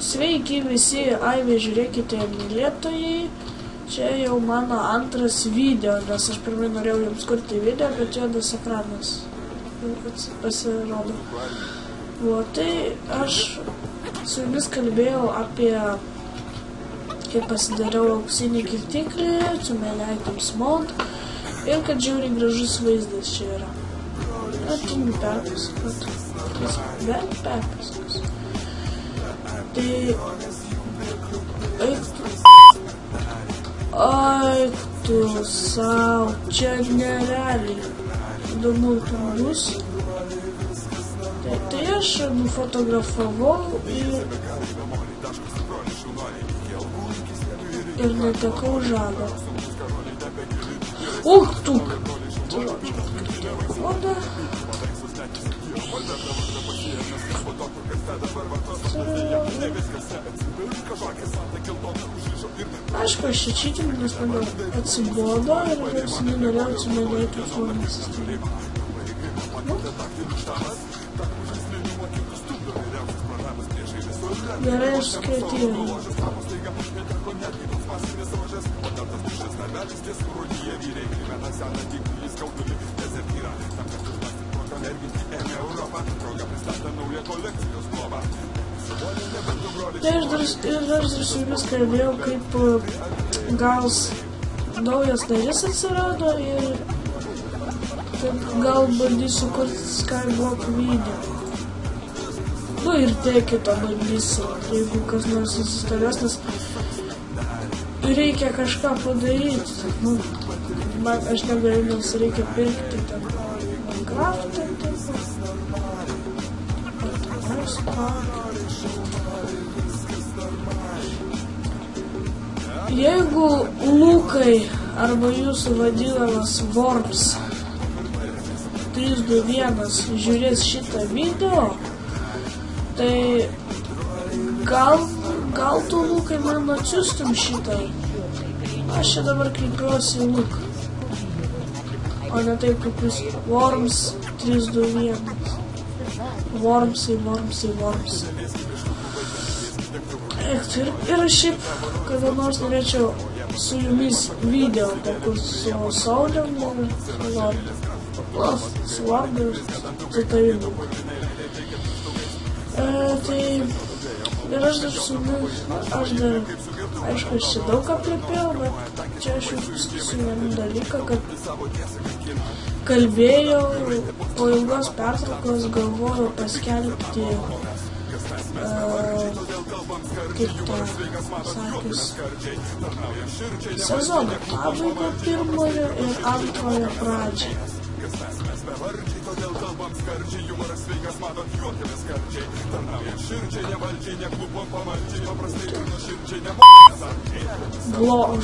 Sveiki visi, žiūrėkite mylėtojai. Čia jau mano antras video, nes aš pirmai norėjau jums kurti video, bet juodas ekranas pasirodo. Tai aš su jumis kalbėjau apie, kaip pasidariau auksinį kirtiklį, su Items mod ir kad žiauriai gražus vaizdas čia yra. Atinu perpasakot. Bet perpasakos. Tai... Ai, tu sau, čia nerealiai įdomu bus. Tai aš nufotografavau ir netekau žadą. Tu! Oda. Aišku, aš čia čytinu, nes man atsibodo ir aš nenorėjau atsimenėti žmonės. Gerai, aš skretyviau. Tai aš dar su jumis kalbėjau, kaip gal naujas narys atsirado ir kad gal bandysiu kurti Skyblock video. Ir tai kitą bandysiu, jeigu kas nors susistorės, nes reikia kažką padaryti. Aš negaliu, nes reikia pirkti ten Minecraft'ą. Jeigu Lukai arba jūsų vadinamas Worms 321 žiūrės šitą video, tai gal tu Lukai man atsiųstum šitą. Aš čia dabar kreipiuosi į Luką, o ne taip kaip jūs Worms 321. Wormsai. Ir šiaip, kada nors norėčiau su jumis video pakurti su Saulium ir su Lordu. Su Lordu ir su tavimi. Tai ir aš dar su jumis, aišku, aš čia daug aplipėjau, bet čia aš jūs pasakysiu vieną dalyką, kad kalbėjau po ilgos pertraukos, galvojau paskelbti kaip to sakius sezono pabaigą pirmojo ir antrojo pradžią.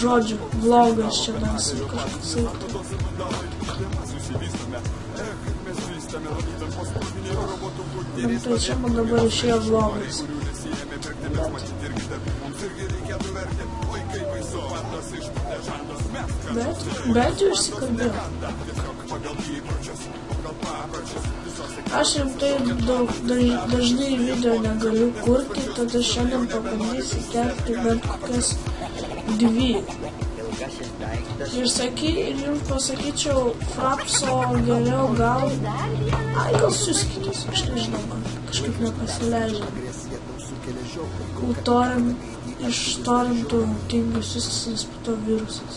Žodžiu, vlogas čia nasi kažkas eiti. Tai čia man dabar išėjo vlogas. Bet jau išsikalbėjau. Aš rimtai dažnai video negaliu kurti, tada šiandien pabandysiu kelti bent kokias 2. Ir jums pasakyčiau, Frapso geriau gal siuskitės, aš nežinau, man kažkaip nepasileidžia. Iš torintų tingių siuskis po to virusas.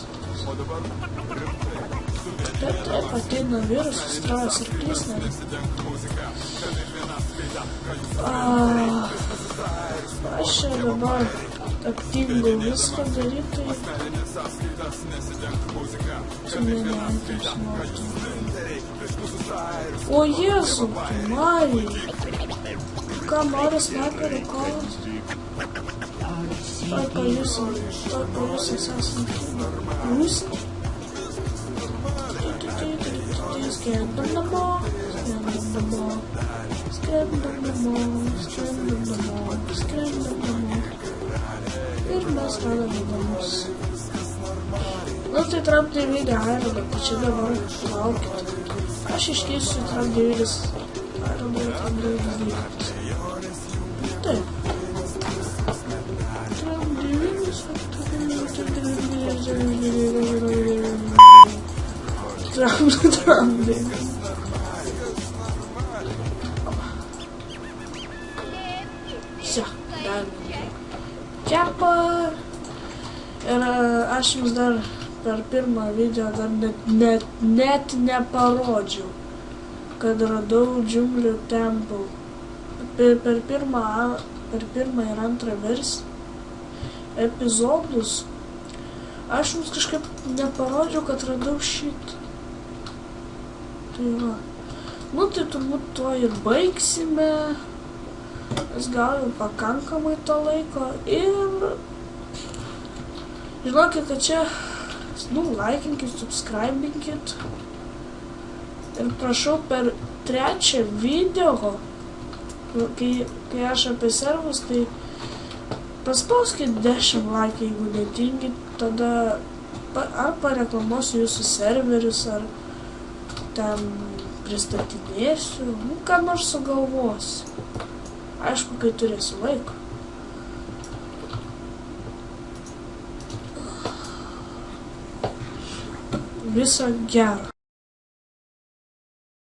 Taip, ateina virusas, travas ir klysnė. Aš čia dabar aktyviau viską daryti. Čia Items mod. O Jėzau, Marija! Ką nori sniperio kovas? Tuoj pajusas esant. Rūsnį? Skrendam namo. Ir mes radome namus. Tai Trump DVD Iron, tai čia dabar laukit. Aš iškeisiu Trump DVDs Iron ir Trump DVDs. Taip. Tramdė. Все, dar kepa. Ir aš jums dar per pirmą video dar net neparodžiau, kad radau džiunglių temple. Per pirmą ir antrą epizodus aš jums kažkaip neparodžiau, kad radau šitą. Tai va. Nu tai turbūt tuo ir baigsime. Mes gal jau pakankamai to laiko. Ir žinokit, kad čia laikinkit, subscribinkit. Ir prašau per trečią video, kai aš apie servus, tai paspauskit 10 laikų, jeigu netingit, tada ar pareklamuosiu jūsų serverius, ar ten pristatinėsiu, ką nors sugalvosiu. Aišku, kai turėsiu laiko. Viso gero.